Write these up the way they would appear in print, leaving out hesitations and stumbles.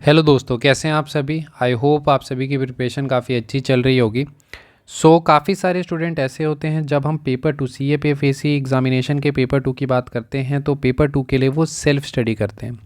Hello दोस्तों, कैसे हैं आप सभी। आई होप आप सभी की प्रिपरेशन काफ़ी अच्छी चल रही होगी। काफ़ी सारे स्टूडेंट ऐसे होते हैं, जब हम पेपर टू CAPFAC एग्जामिनेशन के पेपर टू की बात करते हैं तो पेपर टू के लिए वो सेल्फ स्टडी करते हैं,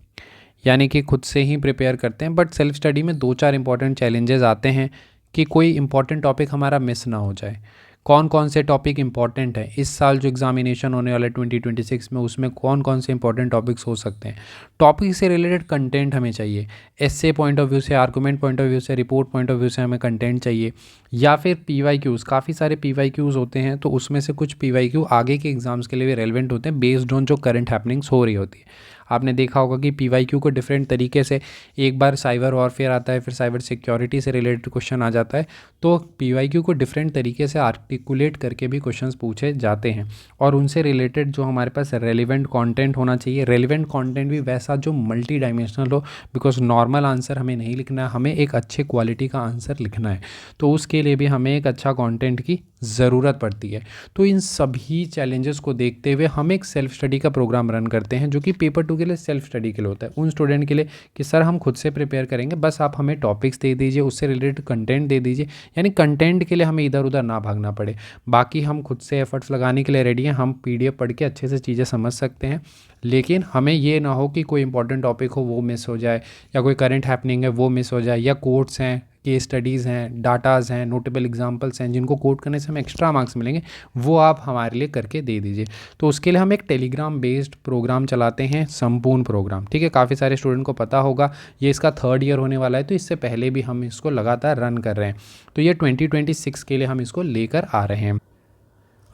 यानी कि खुद से ही प्रिपेयर करते हैं। बट सेल्फ स्टडी में दो चार इंपॉर्टेंट चैलेंजेस आते हैं कि कोई इंपॉर्टेंट टॉपिक हमारा मिस ना हो जाए। कौन कौन से टॉपिक इंपॉर्टेंट है इस साल जो एग्जामिनेशन होने वाला है 2026 में, उसमें कौन कौन से इंपॉर्टेंट टॉपिक्स हो सकते हैं। टॉपिक से रिलेटेड कंटेंट हमें चाहिए, एस्से पॉइंट ऑफ व्यू से, आर्गूमेंट पॉइंट ऑफ व्यू से, रिपोर्ट पॉइंट ऑफ व्यू से हमें कंटेंट चाहिए, या फिर PYQs। काफ़ी सारे PYQs होते हैं, तो उसमें से कुछ PYQ आगे के एग्जाम्स के लिए भी रेलिवेंट होते हैं बेस्ड ऑन जो करंट हैपनिंग्स हो रही होती है। आपने देखा होगा कि PYQ को डिफरेंट तरीके से, एक बार साइबर वॉरफेयर आता है, फिर साइबर सिक्योरिटी से रिलेटेड क्वेश्चन आ जाता है, तो PYQ को डिफरेंट तरीके से आर्टिकुलेट करके भी क्वेश्चंस पूछे जाते हैं। और उनसे रिलेटेड जो हमारे पास रेलिवेंट कंटेंट होना चाहिए, रेलिवेंट कंटेंट भी वैसा जो मल्टी डायमेंशनल हो, बिकॉज नॉर्मल आंसर हमें नहीं लिखना है, हमें एक अच्छे क्वालिटी का आंसर लिखना है। तो उसके लिए भी हमें एक अच्छा कंटेंट की ज़रूरत पड़ती है। तो इन सभी चैलेंजेस को देखते हुए हम एक सेल्फ स्टडी का प्रोग्राम रन करते हैं, जो कि पेपर टू के लिए सेल्फ स्टडी के लिए होता है, उन स्टूडेंट के लिए कि सर हम खुद से प्रिपेयर करेंगे, बस आप हमें टॉपिक्स दे दीजिए, उससे रिलेटेड कंटेंट दे दीजिए। यानी कंटेंट के लिए हमें इधर उधर ना भागना पड़े, बाकी हम खुद से एफर्ट्स लगाने के लिए रेडी हैं। हम PDF पढ़ के अच्छे से चीज़ें समझ सकते हैं, लेकिन हमें ये ना हो कि कोई इंपॉर्टेंट टॉपिक हो वो मिस हो जाए, या कोई करंट हैपनिंग है वो मिस हो जाए, या कोट्स हैं, केस स्टडीज़ हैं, डाटाज़ हैं, नोटेबल एग्जांपल्स हैं, जिनको कोट करने से हमें एक्स्ट्रा मार्क्स मिलेंगे, वो आप हमारे लिए करके दे दीजिए। तो उसके लिए हम एक टेलीग्राम बेस्ड प्रोग्राम चलाते हैं, संपूर्ण प्रोग्राम। ठीक है, काफ़ी सारे स्टूडेंट को पता होगा, ये इसका 3rd ईयर होने वाला है, तो इससे पहले भी हम इसको लगातार रन कर रहे हैं। तो ये 2026 के लिए हम इसको लेकर आ रहे हैं।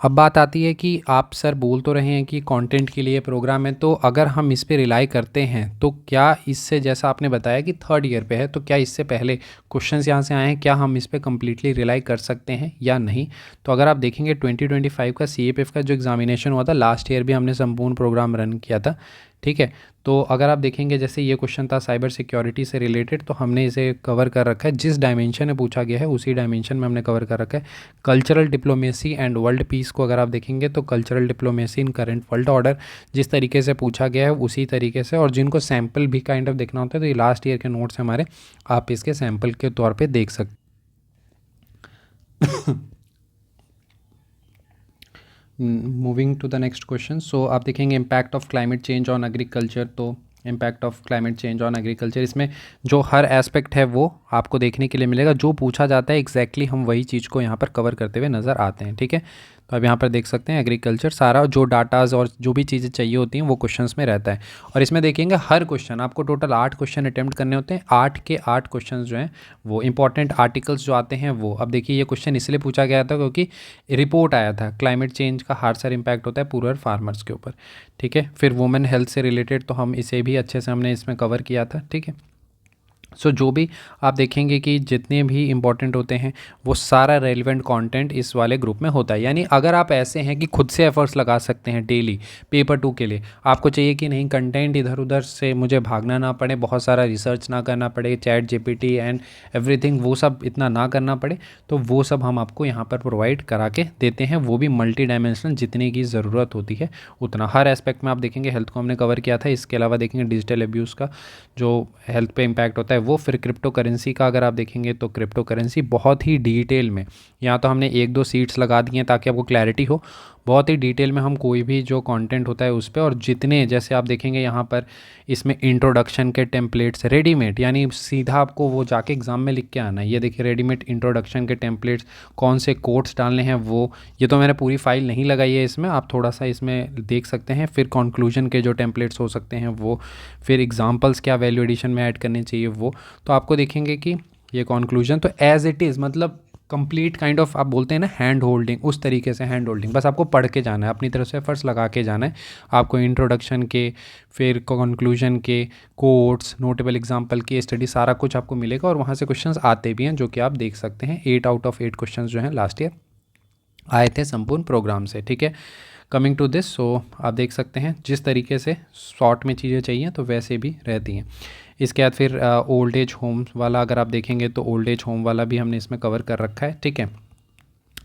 अब बात आती है कि आप सर बोल तो रहे हैं कि कंटेंट के लिए प्रोग्राम है, तो अगर हम इस पे रिलाई करते हैं तो क्या इससे, जैसा आपने बताया कि 3rd ईयर पे है, तो क्या इससे पहले क्वेश्चंस यहाँ से आए हैं, क्या हम इस पे कम्प्लीटली रिलाई कर सकते हैं या नहीं। तो अगर आप देखेंगे 2025 का CAPF का जो एग्जामिनेशन हुआ था, लास्ट ईयर भी हमने संपूर्ण प्रोग्राम रन किया था। ठीक है, तो अगर आप देखेंगे जैसे ये क्वेश्चन था साइबर सिक्योरिटी से रिलेटेड, तो हमने इसे कवर कर रखा है, जिस डायमेंशन में पूछा गया है उसी डायमेंशन में हमने कवर कर रखा है। Cultural diplomacy and world peace को अगर आप देखेंगे तो कल्चरल डिप्लोमेसी इन करंट वर्ल्ड ऑर्डर जिस तरीके से पूछा गया है उसी तरीके से, और जिनको सैम्पल भी काइंड ऑफ देखना होता है तो ये लास्ट ईयर के नोट्स हमारे, आप इसके सैम्पल के तौर पर देख सकते। Moving to the next question. आप देखेंगे impact of climate change on agriculture. तो impact of climate change on agriculture, इसमें जो हर एस्पेक्ट है वो आपको देखने के लिए मिलेगा, जो पूछा जाता है एग्जैक्टली हम वही चीज़ को यहाँ पर कवर करते हुए नज़र आते हैं। ठीक है, तो अब यहाँ पर देख सकते हैं एग्रीकल्चर, सारा जो डाटाज और जो भी चीज़ें चाहिए होती हैं वो क्वेश्चंस में रहता है। और इसमें देखेंगे हर क्वेश्चन आपको टोटल 8 क्वेश्चन अटैम्प्ट करने होते हैं, 8 के 8 क्वेश्चन जो हैं वो इंपॉर्टेंट आर्टिकल्स जो आते हैं वो। अब देखिए ये क्वेश्चन इसलिए पूछा गया था क्योंकि रिपोर्ट आया था, क्लाइमेट चेंज का हर सार इम्पैक्ट होता है पूरर फार्मर्स के ऊपर। ठीक है, फिर वुमेन हेल्थ से रिलेटेड तो हम इसे भी अच्छे से हमने इसमें कवर किया था। ठीक है, जो भी आप देखेंगे कि जितने भी इंपॉर्टेंट होते हैं वो सारा रेलिवेंट कंटेंट इस वाले ग्रुप में होता है। यानी अगर आप ऐसे हैं कि खुद से एफर्ट्स लगा सकते हैं डेली पेपर टू के लिए, आपको चाहिए कि नहीं कंटेंट इधर उधर से मुझे भागना ना पड़े, बहुत सारा रिसर्च ना करना पड़े, ChatGPT एंड एवरीथिंग वो सब इतना ना करना पड़े, तो वो सब हम आपको यहाँ पर प्रोवाइड करा के देते हैं, वो भी मल्टी डायमेंशनल, जितने की ज़रूरत होती है उतना। हर एस्पेक्ट में आप देखेंगे, हेल्थ को हमने कवर किया था, इसके अलावा देखेंगे डिजिटल अब्यूज़ का जो हेल्थ पे इम्पैक्ट होता है वो, फिर क्रिप्टो करेंसी का अगर आप देखेंगे तो क्रिप्टो करेंसी बहुत ही डिटेल में, यहाँ तो हमने 1-2 सीट्स लगा दी हैं ताकि आपको क्लैरिटी हो, बहुत ही डिटेल में हम कोई भी जो कंटेंट होता है उस पर, और जितने जैसे आप देखेंगे यहाँ पर इसमें इंट्रोडक्शन के टेम्पलेट्स रेडीमेड, यानी सीधा आपको वो जाके एग्जाम में लिख के आना है। ये देखिए रेडीमेड इंट्रोडक्शन के टेम्पलेट्स, कौन से कोट्स डालने हैं वो, ये तो मैंने पूरी फाइल नहीं लगाई है इसमें, आप थोड़ा सा इसमें देख सकते हैं। फिर कंक्लूजन के जो टेम्पलेट्स हो सकते हैं वो, फिर एग्जाम्पल्स क्या वैल्यू एडिशन में ऐड करने चाहिए वो, तो आपको देखेंगे कि ये कंक्लूजन तो एज इट इज़, मतलब कंप्लीट काइंड ऑफ आप बोलते हैं ना हैंड होल्डिंग, उस तरीके से हैंड होल्डिंग, बस आपको पढ़ के जाना है, अपनी तरफ से एफर्ट्स लगा के जाना है। आपको इंट्रोडक्शन के, फिर कंक्लूजन के, कोट्स, नोटेबल एग्जांपल की स्टडी, सारा कुछ आपको मिलेगा, और वहाँ से क्वेश्चंस आते भी हैं जो कि आप देख सकते हैं। 8 आउट ऑफ 8 क्वेश्चंस जो हैं लास्ट ईयर आए थे संपूर्ण प्रोग्राम से। ठीक है, कमिंग टू दिस, आप देख सकते हैं जिस तरीके से शॉर्ट में चीज़ें चाहिए तो वैसे भी रहती हैं। इसके बाद फिर ओल्ड एज होम वाला अगर आप देखेंगे तो ओल्ड एज होम वाला भी हमने इसमें कवर कर रखा है। ठीक है,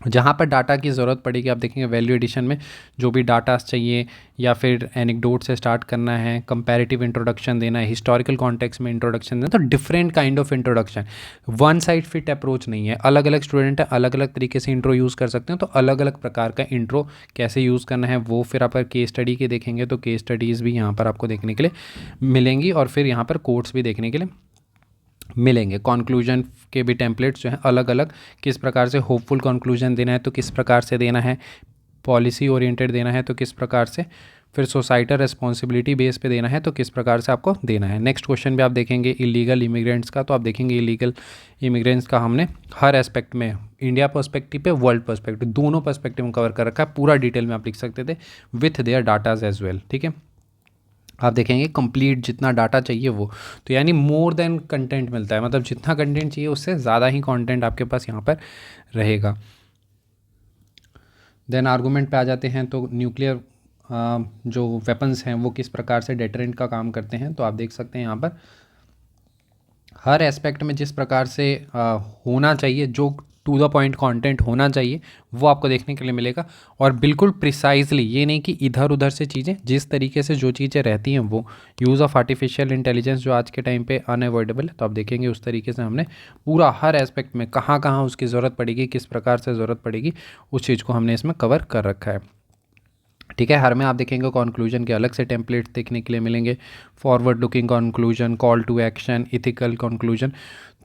जहाँ पर डाटा की ज़रूरत पड़ेगी आप देखेंगे वैल्यू एडिशन में जो भी डाटा चाहिए या फिर एनेक्डोट से स्टार्ट करना है, कंपैरेटिव इंट्रोडक्शन देना है, हिस्टोरिकल कॉन्टेक्स्ट में इंट्रोडक्शन देना, तो different kind of introduction, one side fit approach नहीं है। अलग अलग स्टूडेंट है, अलग अलग तरीके से इंट्रो यूज़ कर सकते हैं, तो अलग अलग प्रकार का इंट्रो कैसे यूज़ करना है वो फिर आप केस स्टडी के देखेंगे तो केस स्टडीज़ भी यहाँ पर आपको देखने के लिए मिलेंगी और फिर यहाँ पर कोड्स भी देखने के लिए मिलेंगे। कॉन्क्लूजन के भी टेम्पलेट्स जो हैं अलग अलग, किस प्रकार से होपफुल कॉन्क्लूजन देना है तो किस प्रकार से देना है, पॉलिसी ओरिएंटेड देना है तो किस प्रकार से, फिर सोसाइटल रिस्पॉन्सिबिलिटी बेस पे देना है तो किस प्रकार से आपको देना है। नेक्स्ट क्वेश्चन भी आप देखेंगे इलीगल इमिग्रेंट्स का, तो आप देखेंगे इलीगल इमिग्रेंट्स का हमने हर एस्पेक्ट में इंडिया पर्सपेक्टिव पे वर्ल्ड पर्सपेक्टिव दोनों पर्सपेक्टिव में कवर कर रखा है, पूरा डिटेल में आप लिख सकते थे with their datas as well. ठीक है, आप देखेंगे कंप्लीट जितना डाटा चाहिए वो, तो यानी मोर देन कंटेंट मिलता है, मतलब जितना कंटेंट चाहिए उससे ज़्यादा ही कंटेंट आपके पास यहाँ पर रहेगा। देन आर्गूमेंट पे आ जाते हैं, तो न्यूक्लियर जो वेपन्स हैं वो किस प्रकार से डेटरेंट का काम करते हैं, तो आप देख सकते हैं यहाँ पर हर एस्पेक्ट में जिस प्रकार से होना चाहिए, जो टू द पॉइंट कंटेंट होना चाहिए वो आपको देखने के लिए मिलेगा, और बिल्कुल प्रिसाइजली, ये नहीं कि इधर उधर से चीज़ें, जिस तरीके से जो चीज़ें रहती हैं वो यूज़ ऑफ आर्टिफिशियल इंटेलिजेंस जो आज के टाइम पे अनअवॉइडेबल है, तो आप देखेंगे उस तरीके से हमने पूरा हर एस्पेक्ट में कहाँ कहाँ उसकी ज़रूरत पड़ेगी, किस प्रकार से ज़रूरत पड़ेगी, उस चीज़ को हमने इसमें कवर कर रखा है। ठीक है, हर में आप देखेंगे कंक्लूजन के अलग से टेम्पलेट्स देखने के लिए मिलेंगे, forward looking conclusion, call to action, ethical conclusion,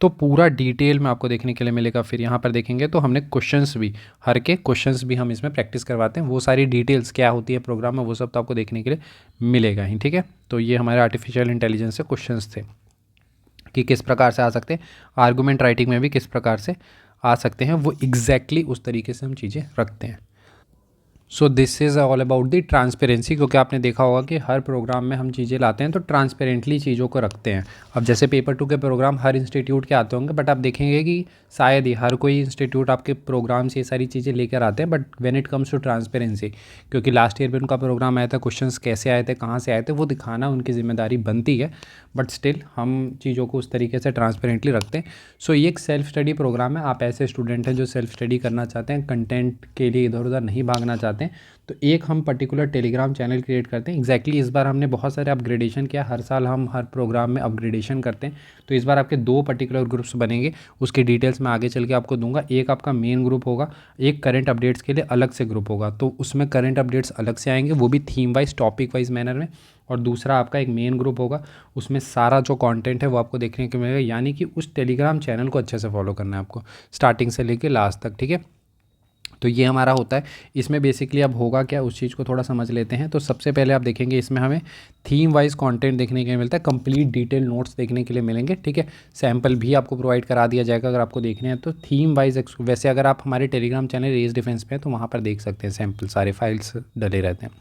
तो पूरा डिटेल में आपको देखने के लिए मिलेगा। फिर यहाँ पर देखेंगे तो हमने क्वेश्चंस भी, हर के क्वेश्चंस भी हम इसमें प्रैक्टिस करवाते हैं, वो सारी डिटेल्स क्या होती है प्रोग्राम में वो सब तो आपको देखने के लिए मिलेगा ही। ठीक है, तो ये हमारे आर्टिफिशियल इंटेलिजेंस से क्वेश्चंस थे कि किस प्रकार से आ सकते हैं, आर्गूमेंट राइटिंग में भी किस प्रकार से आ सकते हैं, वो एग्जैक्टली उस तरीके से हम चीज़ें रखते हैं। So this is all about the transparency, क्योंकि आपने देखा होगा कि हर प्रोग्राम में हम चीज़ें लाते हैं तो ट्रांसपेरेंटली चीज़ों को रखते हैं। अब जैसे पेपर 2 के प्रोग्राम हर इंस्टीट्यूट के आते होंगे, बट आप देखेंगे कि शायद ही हर कोई इंस्टीट्यूट आपके प्रोग्राम से ये सारी चीज़ें लेकर आते हैं, but when it comes to transparency, क्योंकि लास्ट ईयर भी उनका प्रोग्राम आया था, क्वेश्चंस कैसे आए थे, कहाँ से आए थे, वो दिखाना उनकी जिम्मेदारी बनती है, बट स्टिल हम चीज़ों को उस तरीके से ट्रांसपेरेंटली रखते हैं। सो ये एक सेल्फ स्टडी प्रोग्राम है, आप ऐसे स्टूडेंट हैं जो सेल्फ स्टडी करना चाहते हैं, कंटेंट के लिए इधर उधर नहीं भागना चाहते हैं, तो एक हम पर्टिकुलर टेलीग्राम चैनल क्रिएट करते हैं। एग्जैक्टली इस बार हमने बहुत सारे अपग्रेडेशन किया, हर साल हम हर प्रोग्राम में अपग्रेडेशन करते हैं, तो इस बार आपके 2 पर्टिकुलर ग्रुप्स बनेंगे, उसकी डिटेल्स मैं आगे चल के आपको दूंगा। एक आपका मेन ग्रुप होगा, एक करंट अपडेट्स के लिए अलग से ग्रुप होगा, तो उसमें करंट अपडेट्स अलग से आएंगे, वो भी theme wise topic wise manner में, और दूसरा आपका एक मेन ग्रुप होगा, उसमें सारा जो कंटेंट है वो आपको देखने को मिलेगा, यानी कि उस टेलीग्राम चैनल को अच्छे से फॉलो करना है आपको स्टार्टिंग से लेके लास्ट तक। ठीक है, तो ये हमारा होता है। इसमें बेसिकली अब होगा क्या, उस चीज़ को थोड़ा समझ लेते हैं। तो सबसे पहले आप देखेंगे इसमें हमें थीम वाइज कंटेंट देखने के लिए मिलता है, कंप्लीट डिटेल नोट्स देखने के लिए मिलेंगे। ठीक है, सैम्पल भी आपको प्रोवाइड करा दिया जाएगा अगर आपको देखने हैं तो। थीम वाइज वैसे अगर आप हमारे टेलीग्राम चैनल रेस डिफेंस पे हैं तो वहाँ पर देख सकते हैं, सैम्पल सारे फाइल्स डले रहते हैं।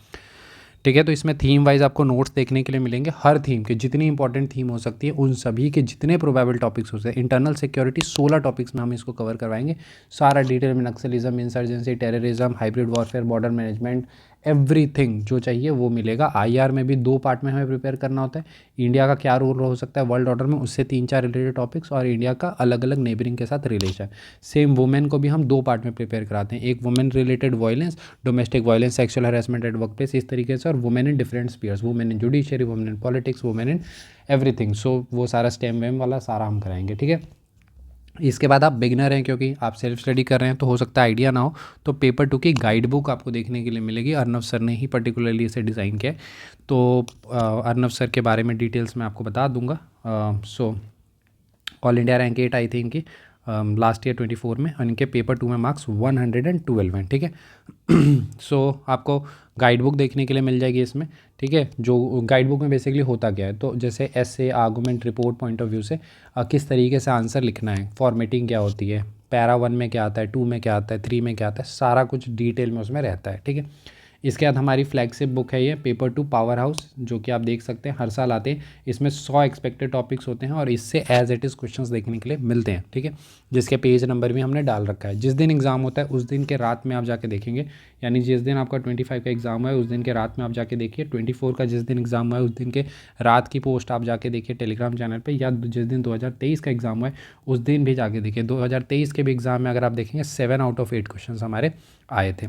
ठीक है, तो इसमें थीम वाइज आपको नोट्स देखने के लिए मिलेंगे, हर थीम के जितनी इंपॉर्टेंट थीम हो सकती है उन सभी के जितने प्रोबेबल टॉपिक्स होते हैं। इंटरनल सिक्योरिटी 16 टॉपिक्स में हम इसको कवर करवाएंगे, सारा डिटेल में, Naxalism, insurgency, terrorism, hybrid warfare, border management, everything जो चाहिए वो मिलेगा। आईआर में भी 2 पार्ट में हमें प्रिपेयर करना होता है, इंडिया का क्या रोल हो सकता है वर्ल्ड ऑर्डर में, उससे 3-4 रिलेटेड टॉपिक्स, और इंडिया का अलग अलग नेबरिंग के साथ रिलेशन। सेम वुमेन को भी हम 2 पार्ट में प्रिपेयर कराते हैं, एक women related violence, domestic violence, sexual harassment at work place, इस तरीके से, और women in different spheres, women in judiciary, women in politics, women in everything. So वो सारा स्टेम वेम वाला सारा हम कराएंगे। ठीक है, इसके बाद आप बिगिनर हैं, क्योंकि आप सेल्फ स्टडी कर रहे हैं तो हो सकता है आइडिया ना हो, तो पेपर 2 की गाइड बुक आपको देखने के लिए मिलेगी। अर्नव सर ने ही पर्टिकुलरली इसे डिज़ाइन किया है, तो अर्नव सर के बारे में डिटेल्स मैं आपको बता दूंगा। So all India rank 8 I think कि लास्ट ईयर 24 में, और इनके पेपर 2 में मार्क्स 112 हैं। ठीक है, सो आपको गाइड बुक देखने के लिए मिल जाएगी इसमें। ठीक है, जो गाइड बुक में बेसिकली होता क्या है, तो जैसे ऐसे argument report point of view से किस तरीके से आंसर लिखना है, फॉर्मेटिंग क्या होती है, पैरा 1 में क्या आता है, 2 में क्या आता है, 3 में क्या आता है, सारा कुछ डिटेल में उसमें रहता है। ठीक है, इसके बाद हमारी फ्लैगशिप बुक है ये पेपर 2 पावर हाउस, जो कि आप देख सकते हैं हर साल आते हैं। इसमें 100 एक्सपेक्टेड टॉपिक्स होते हैं और इससे एज इट इज़ क्वेश्चंस देखने के लिए मिलते हैं, ठीक है, जिसके पेज नंबर भी हमने डाल रखा है। जिस दिन एग्ज़ाम होता है उस दिन के रात में आप जाके देखेंगे, यानी जिस दिन आपका 25 का एग्ज़ाम है उस दिन के रात में आप जाके देखिए, 24 का जिस दिन एग्ज़ाम है उस दिन के रात की पोस्ट आप जाके देखिए टेलीग्राम चैनल पे, या जिस दिन 2023 का एग्ज़ाम है उस दिन भी जाके देखिए। 2023 के भी एग्ज़ाम में अगर आप देखेंगे 7 आउट ऑफ 8 क्वेश्चन हमारे आए थे।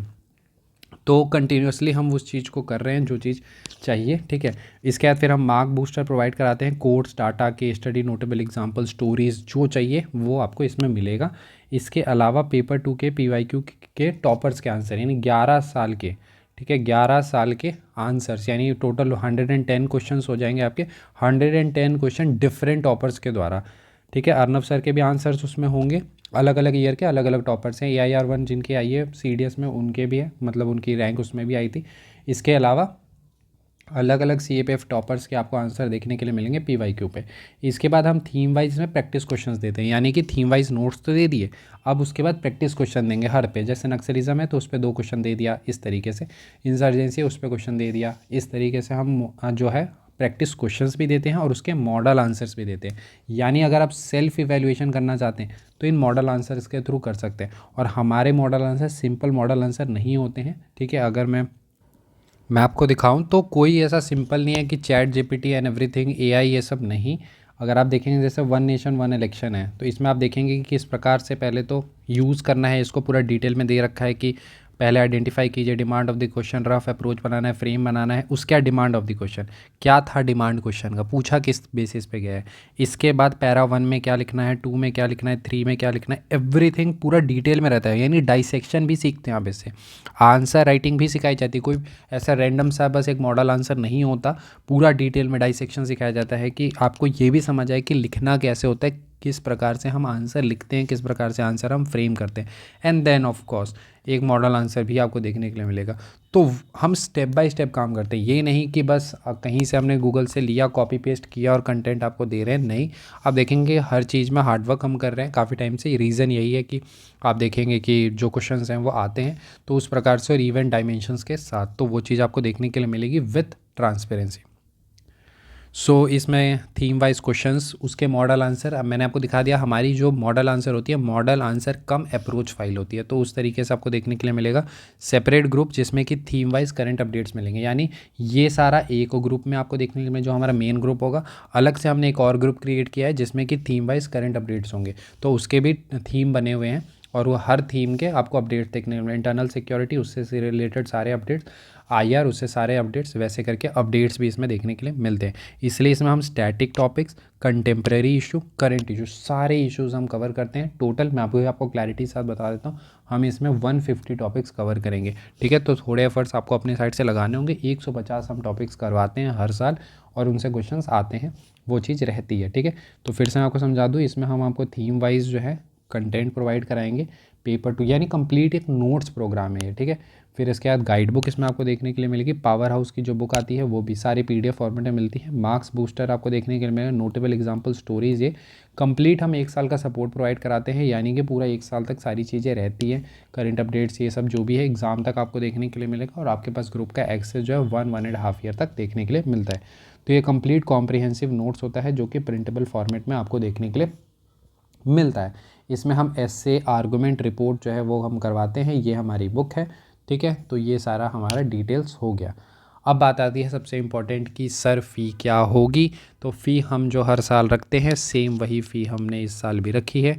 तो कंटिन्यूसली हम उस चीज़ को कर रहे हैं जो चीज़ चाहिए, ठीक है। इसके बाद फिर हम मार्क बूस्टर प्रोवाइड कराते हैं, codes, data, case study, notable example, stories, जो चाहिए वो आपको इसमें मिलेगा। इसके अलावा पेपर 2 के PYQ के टॉपर्स के आंसर, यानी 11 साल के, ठीक है, 11 साल के आंसर्स, यानी टोटल 110 क्वेश्चन हो जाएंगे आपके, 110 क्वेश्चन डिफरेंट टॉपर्स के द्वारा, ठीक है। अर्नब सर के भी आंसर्स उसमें होंगे, अलग अलग ईयर के अलग अलग टॉपर्स हैं। AIR1 जिनकी आई है CDS में उनके भी है, मतलब उनकी रैंक उसमें भी आई थी। इसके अलावा अलग अलग CAPF टॉपर्स के आपको आंसर देखने के लिए मिलेंगे PYQ पे। इसके बाद हम थीम वाइज में प्रैक्टिस क्वेश्चंस देते हैं, यानी कि थीम वाइज नोट्स तो दे दिए, अब उसके बाद प्रैक्टिस क्वेश्चन देंगे हर पे। जैसे नक्सलिज्म है तो उस पर 2 क्वेश्चन दे दिया, इस तरीके से इंसर्जेंसी है उस पर क्वेश्चन दे दिया, इस तरीके से हम जो है प्रैक्टिस क्वेश्चंस भी देते हैं और उसके मॉडल आंसर्स भी देते हैं। यानी अगर आप सेल्फ इवैल्यूएशन करना चाहते हैं तो इन मॉडल आंसर्स के थ्रू कर सकते हैं। और हमारे model answer simple model answer नहीं होते हैं, ठीक है। अगर मैं आपको दिखाऊं तो कोई ऐसा सिंपल नहीं है कि chat GPT and everything AI ये सब नहीं। अगर आप देखेंगे जैसे वन नेशन वन इलेक्शन है तो इसमें आप देखेंगे कि किस प्रकार से पहले तो यूज़ करना है इसको, पूरा डिटेल में दे रखा है कि पहले आइडेंटिफाई कीजिए demand of the question, rough approach बनाना है, फ्रेम बनाना है, उसके बाद डिमांड ऑफ द क्वेश्चन, क्या था डिमांड क्वेश्चन का, पूछा किस बेसिस पे गया है। इसके बाद पैरा 1 में क्या लिखना है, 2 में क्या लिखना है, 3 में क्या लिखना है, एवरीथिंग पूरा डिटेल में रहता है। यानी डाइसेक्शन भी सीखते हैं आप इससे, आंसर राइटिंग भी सिखाई जाती है। कोई ऐसा रैंडम सा बस एक मॉडल आंसर नहीं होता, पूरा डिटेल में डाइसेक्शन सिखाया जाता है कि आपको ये भी समझ आए कि लिखना कैसे होता है, किस प्रकार से हम आंसर लिखते हैं, किस प्रकार से आंसर हम फ्रेम करते हैं। एंड देन ऑफ कोर्स एक मॉडल आंसर भी आपको देखने के लिए मिलेगा। तो हम स्टेप बाय स्टेप काम करते हैं, ये नहीं कि बस कहीं से हमने गूगल से लिया, कॉपी पेस्ट किया और कंटेंट आपको दे रहे हैं, नहीं। आप देखेंगे हर चीज़ में हार्डवर्क हम कर रहे हैं काफ़ी टाइम से। रीज़न यही है कि आप देखेंगे कि जो क्वेश्चंस हैं वो आते हैं तो उस प्रकार से और इवेंट डायमेंशंस के साथ, तो वो चीज़ आपको देखने के लिए मिलेगी विथ ट्रांसपेरेंसी। सो इसमें थीम वाइज क्वेश्चंस, उसके मॉडल आंसर, अब मैंने आपको दिखा दिया। हमारी जो मॉडल आंसर होती है, मॉडल आंसर कम अप्रोच फाइल होती है, तो उस तरीके से आपको देखने के लिए मिलेगा। सेपरेट ग्रुप जिसमें कि थीम वाइज करंट अपडेट्स मिलेंगे, यानी ये सारा एक ग्रुप में आपको देखने के लिए, जो हमारा मेन ग्रुप होगा। अलग से हमने एक और ग्रुप क्रिएट किया है जिसमें कि थीम वाइज करंट अपडेट्स होंगे, तो उसके भी थीम बने हुए हैं और वो हर थीम के आपको अपडेट्स देखने को मिलेंगे। इंटरनल सिक्योरिटी उससे रिलेटेड सारे अपडेट्स, IR उससे सारे अपडेट्स, वैसे करके अपडेट्स भी इसमें देखने के लिए मिलते हैं। इसलिए इसमें हम static topics, contemporary issue, current issue, सारे इश्यूज़ हम कवर करते हैं। टोटल मैं आपको क्लैरिटी के साथ बता देता हूँ, हम इसमें 150 टॉपिक्स कवर करेंगे, ठीक है। तो थोड़े एफर्ट्स आपको अपने साइड से लगाने होंगे। 150 हम टॉपिक्स करवाते हैं हर साल और उनसे क्वेश्चंस आते हैं, वो चीज़ रहती है, ठीक है। तो फिर से मैं आपको समझा दूँ, इसमें हम आपको थीम वाइज जो है कंटेंट प्रोवाइड कराएंगे। पेपर 2 यानी कंप्लीट एक नोट्स प्रोग्राम है ये, ठीक है। फिर इसके बाद गाइड बुक इसमें आपको देखने के लिए मिलेगी। पावर हाउस की जो बुक आती है वो भी सारी PDF फॉर्मेट में मिलती है। मार्क्स बूस्टर आपको देखने के लिए मिलेगा। नोटेबल एग्जांपल, स्टोरीज, ये कंप्लीट हम 1 साल का सपोर्ट प्रोवाइड कराते हैं, यानी कि पूरा 1 साल तक सारी चीज़ें रहती हैं। करंट अपडेट्स ये सब जो भी है एग्ज़ाम तक आपको देखने के लिए मिलेगा और आपके पास ग्रुप का एक्सेस जो है 1.5 ईयर तक देखने के लिए मिलता है। तो ये कंप्लीट कॉम्प्रिहेंसिव नोट्स होता है जो कि प्रिंटेबल फॉर्मेट में आपको देखने के लिए मिलता है। इसमें हम ऐसे आर्गूमेंट रिपोर्ट जो है वो हम करवाते हैं, ये हमारी बुक है, ठीक है। तो ये सारा हमारा डिटेल्स हो गया। अब बात आती है सबसे इम्पोर्टेंट कि सर फ़ी क्या होगी। तो फ़ी हम जो हर साल रखते हैं सेम वही फ़ी हमने इस साल भी रखी है।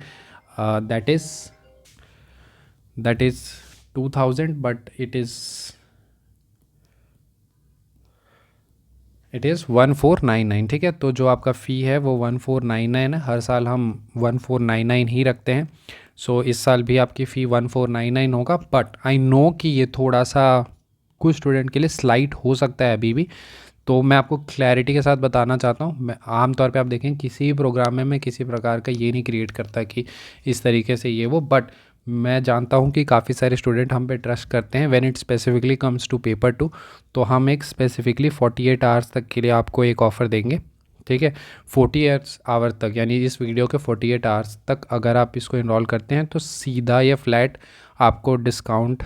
That is 2000, but it is 1499, ठीक है। तो जो आपका फ़ी है वो 1499 है। हर साल हम 1499 ही रखते हैं। सो इस साल भी आपकी फ़ी 1499 होगा, बट आई नो कि ये थोड़ा सा कुछ स्टूडेंट के लिए स्लाइट हो सकता है अभी भी। तो मैं आपको क्लैरिटी के साथ बताना चाहता हूँ। मैं आमतौर पे आप देखें किसी भी प्रोग्राम में मैं किसी प्रकार का ये नहीं क्रिएट करता कि इस तरीके से ये वो, बट मैं जानता हूँ कि काफ़ी सारे स्टूडेंट हम पे ट्रस्ट करते हैं when it specifically comes to paper 2। तो हम एक स्पेसिफिकली 48 आवर्स तक के लिए आपको एक ऑफ़र देंगे, ठीक है। 48 आवर तक, यानी इस वीडियो के 48 आवर्स तक अगर आप इसको इनरोल करते हैं तो सीधा या फ्लैट आपको डिस्काउंट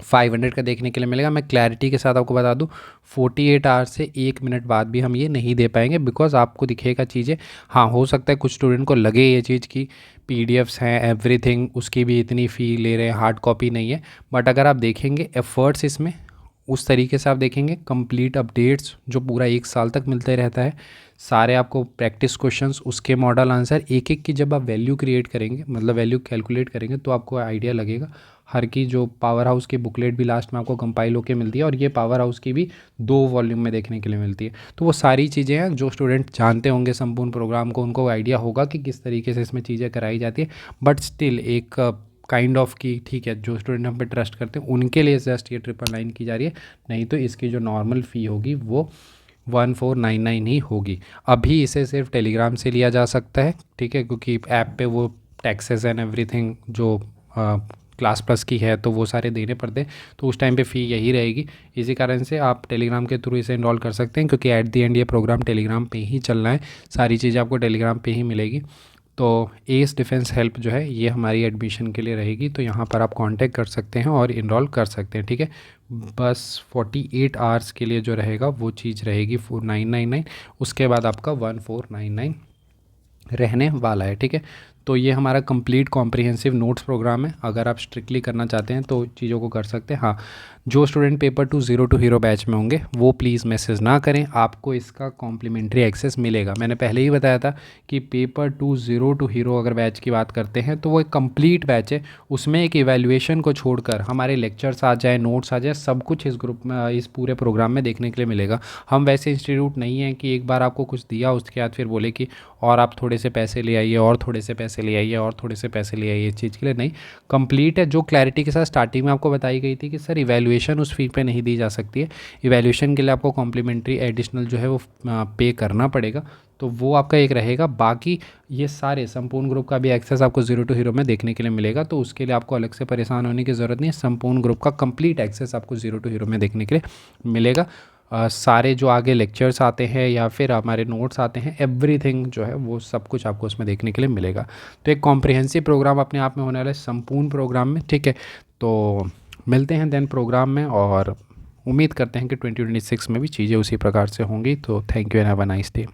500 का देखने के लिए मिलेगा। मैं क्लैरिटी के साथ आपको बता दूं 48 आवर्स से 1 मिनट बाद भी हम ये नहीं दे पाएंगे, बिकॉज आपको दिखेगा चीज़ें। हाँ, हो सकता है कुछ स्टूडेंट को लगे ये चीज़ की पीडीएफ्स हैं एवरीथिंग, उसकी भी इतनी फ़ी ले रहे हैं, हार्ड कॉपी नहीं है। बट अगर आप देखेंगे एफ़र्ट्स इसमें उस तरीके से आप देखेंगे, कंप्लीट अपडेट्स जो पूरा 1 साल तक मिलते रहता है, सारे आपको प्रैक्टिस क्वेश्चंस, उसके मॉडल आंसर, एक एक की जब आप वैल्यू क्रिएट करेंगे, मतलब वैल्यू कैलकुलेट करेंगे, तो आपको आइडिया लगेगा। हर की जो पावर हाउस की बुकलेट भी लास्ट में आपको कंपाइल होकर मिलती है, और ये पावर हाउस की भी 2 वॉल्यूम में देखने के लिए मिलती है। तो वो सारी चीज़ें हैं जो स्टूडेंट जानते होंगे संपूर्ण प्रोग्राम को, उनको आइडिया होगा कि किस तरीके से इसमें चीज़ें कराई जाती है। बट स्टिल एक काइंड ऑफ की ठीक है, जो स्टूडेंट हम पे ट्रस्ट करते हैं उनके लिए जस्ट ये 999 की जा रही है, नहीं तो इसकी जो नॉर्मल फ़ी होगी वो 1499 ही होगी। अभी इसे सिर्फ टेलीग्राम से लिया जा सकता है, ठीक है, क्योंकि ऐप पे वो टैक्सेस एंड एवरीथिंग जो क्लास प्लस की है तो वो सारे देने पड़ते हैं, तो उस टाइम पे फ़ी यही रहेगी। इसी कारण से आप टेलीग्राम के थ्रू इसे इनरोल कर सकते हैं, क्योंकि एट दी एंड ये प्रोग्राम टेलीग्राम पे ही चलना है, सारी चीज़ें आपको टेलीग्राम पे ही मिलेगी। तो एस डिफेंस हेल्प जो है ये हमारी एडमिशन के लिए रहेगी, तो यहाँ पर आप कांटेक्ट कर सकते हैं और इनरोल कर सकते हैं, ठीक है। बस 48 आवर्स के लिए जो रहेगा वो चीज़ रहेगी 4999, उसके बाद आपका 1499 रहने वाला है, ठीक है। तो ये हमारा कंप्लीट कॉम्प्रिहेंसिव नोट्स प्रोग्राम है। अगर आप स्ट्रिक्टली करना चाहते हैं तो चीज़ों को कर सकते हैं। हाँ, जो student paper 2 0 to hero batch में होंगे वो प्लीज़ मैसेज ना करें, आपको इसका कॉम्प्लीमेंट्री एक्सेस मिलेगा। मैंने पहले ही बताया था कि पेपर 2 0 to हीरो अगर बैच की बात करते हैं तो वो एक कंप्लीट बैच है, उसमें एक इवैल्यूएशन को छोड़कर हमारे लेक्चर्स आ जाए, नोट्स आ जाए, सब कुछ इस ग्रुप में, इस पूरे प्रोग्राम में देखने के लिए मिलेगा। हम वैसे इंस्टीट्यूट नहीं हैं कि एक बार आपको कुछ दिया उसके बाद फिर बोले कि और आप थोड़े से पैसे ले आइए, और थोड़े से पैसे ले आइए, और थोड़े से पैसे ले आइए, इस चीज़ के लिए नहीं, कंप्लीट है। जो क्लैरिटी के साथ स्टार्टिंग में आपको बताई गई थी कि सर इवैल्यूएशन उस फी पे नहीं दी जा सकती है, इवैल्यूएशन के लिए आपको कॉम्प्लीमेंट्री एडिशनल जो है वो पे करना पड़ेगा, तो वो आपका एक रहेगा। बाकी ये सारे संपूर्ण ग्रुप का भी एक्सेस आपको 0 to हीरो में देखने के लिए मिलेगा, तो उसके लिए आपको अलग से परेशान होने की ज़रूरत नहीं है। संपूर्ण ग्रुप का कंप्लीट एक्सेस आपको 0 to हीरो में देखने के लिए मिलेगा। सारे जो आगे लेक्चर्स आते हैं या फिर हमारे नोट्स आते हैं, एवरीथिंग जो है वो सब कुछ आपको उसमें देखने के लिए मिलेगा। तो एक कॉम्प्रिहेंसिव प्रोग्राम अपने आप में होने वाला है, संपूर्ण प्रोग्राम में, ठीक है। तो मिलते हैं देन प्रोग्राम में, और उम्मीद करते हैं कि 2026 में भी चीज़ें उसी प्रकार से होंगी। तो thank you and have a nice day.